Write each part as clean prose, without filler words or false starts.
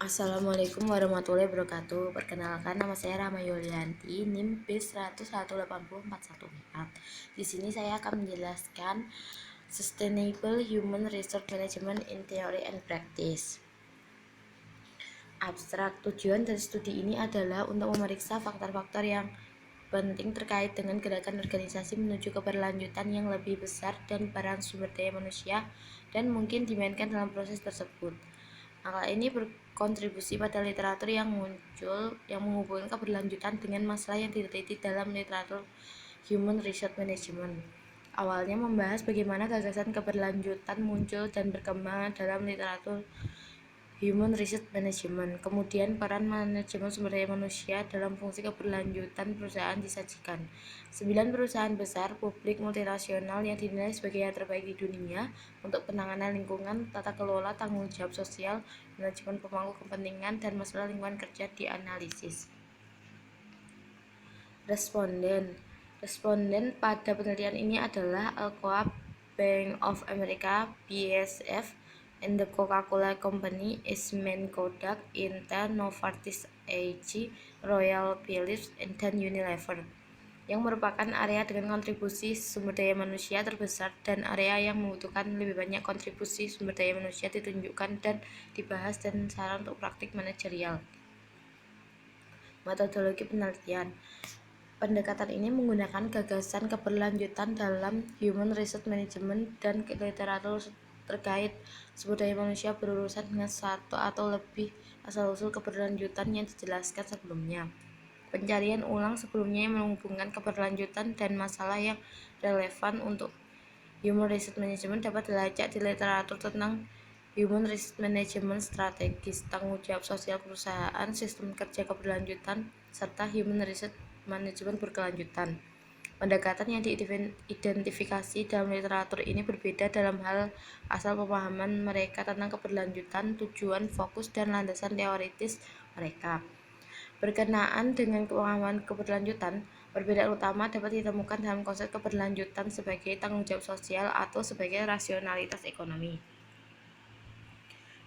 Assalamualaikum warahmatullahi wabarakatuh. Perkenalkan, nama saya Rama Yulianti, NIM B1018041. Di sini saya akan menjelaskan Sustainable Human Resource Management in Theory and Practice. Abstrak, tujuan dari studi ini adalah untuk memeriksa faktor-faktor yang penting terkait dengan gerakan organisasi menuju keberlanjutan yang lebih besar dan peran sumber daya manusia dan mungkin dimainkan dalam proses tersebut. Angka ini berkontribusi pada literatur yang muncul yang menghubungkan keberlanjutan dengan masalah yang diteliti dalam literatur Human Resource Management. Awalnya membahas bagaimana gagasan keberlanjutan muncul dan berkembang dalam literatur Human Resource Management. Kemudian peran manajemen sumber daya manusia dalam fungsi keberlanjutan perusahaan disajikan. 9 perusahaan besar publik multinasional yang dinilai sebagai yang terbaik di dunia untuk penanganan lingkungan, tata kelola, tanggung jawab sosial, manajemen pemangku kepentingan, dan masalah lingkungan kerja dianalisis. Responden pada penelitian ini adalah Alcoa, Bank of America, BASF, and the Coca-Cola Company, Eastman Kodak, Intel, Novartis AG, Royal Philips, dan Unilever, yang merupakan area dengan kontribusi sumber daya manusia terbesar dan area yang membutuhkan lebih banyak kontribusi sumber daya manusia ditunjukkan dan dibahas dan saran untuk praktik manajerial. Metodologi penelitian. Pendekatan ini menggunakan gagasan keberlanjutan dalam Human Resource Management dan literatur terkait sumber daya manusia berurusan dengan satu atau lebih asal-usul keberlanjutan yang dijelaskan sebelumnya. Pencarian ulang sebelumnya yang menghubungkan keberlanjutan dan masalah yang relevan untuk Human Resource Management dapat dilacak di literatur tentang Human Resource Management strategis, tanggung jawab sosial perusahaan, sistem kerja keberlanjutan, serta Human Resource Management berkelanjutan. Pendekatan yang diidentifikasi dalam literatur ini berbeda dalam hal asal pemahaman mereka tentang keberlanjutan, tujuan, fokus, dan landasan teoritis mereka. Berkenaan dengan pemahaman keberlanjutan, perbedaan utama dapat ditemukan dalam konsep keberlanjutan sebagai tanggung jawab sosial atau sebagai rasionalitas ekonomi.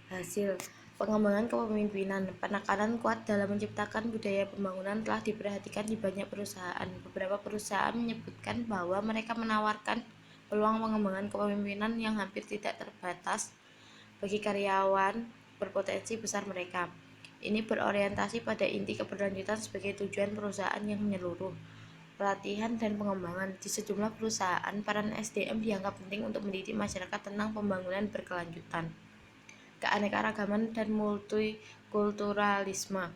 Hasil pengembangan kepemimpinan. Penekanan kuat dalam menciptakan budaya pembangunan telah diperhatikan di banyak perusahaan. Beberapa perusahaan menyebutkan bahwa mereka menawarkan peluang pengembangan kepemimpinan yang hampir tidak terbatas bagi karyawan berpotensi besar mereka. Ini berorientasi pada inti keberlanjutan sebagai tujuan perusahaan yang menyeluruh. Pelatihan dan pengembangan. Di sejumlah perusahaan, peran SDM dianggap penting untuk mendidik masyarakat tentang pembangunan berkelanjutan. Keanekaragaman dan multikulturalisme.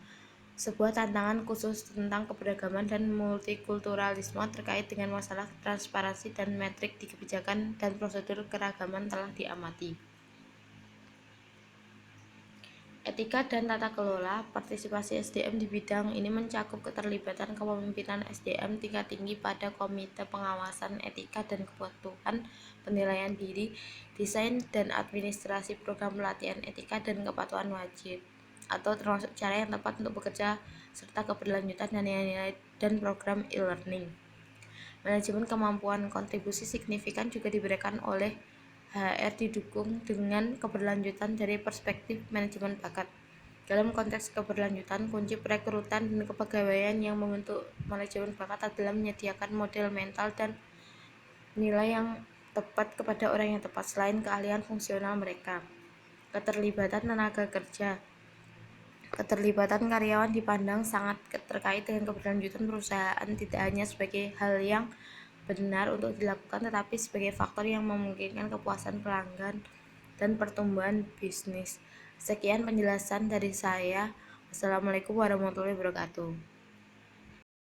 Sebuah tantangan khusus tentang keberagaman dan multikulturalisme terkait dengan masalah transparansi dan metrik di kebijakan dan prosedur keragaman telah diamati. Etika dan tata kelola. Partisipasi SDM di bidang ini mencakup keterlibatan kepemimpinan SDM tingkat tinggi pada komite pengawasan etika dan kepatuhan, penilaian diri, desain dan administrasi program pelatihan etika dan kepatuhan wajib, atau termasuk cara yang tepat untuk bekerja serta keberlanjutan dan nilai-nilai dan program e-learning. Manajemen kemampuan. Kontribusi signifikan juga diberikan oleh HR didukung dengan keberlanjutan dari perspektif manajemen bakat. Dalam konteks keberlanjutan, kunci perekrutan dan kepegawaian yang membentuk manajemen bakat adalah menyediakan model mental dan nilai yang tepat kepada orang yang tepat selain keahlian fungsional mereka. Keterlibatan tenaga kerja. Keterlibatan karyawan dipandang sangat terkait dengan keberlanjutan perusahaan, tidak hanya sebagai hal yang benar untuk dilakukan, tetapi sebagai faktor yang memungkinkan kepuasan pelanggan dan pertumbuhan bisnis. Sekian penjelasan dari saya. Wassalamualaikum warahmatullahi wabarakatuh.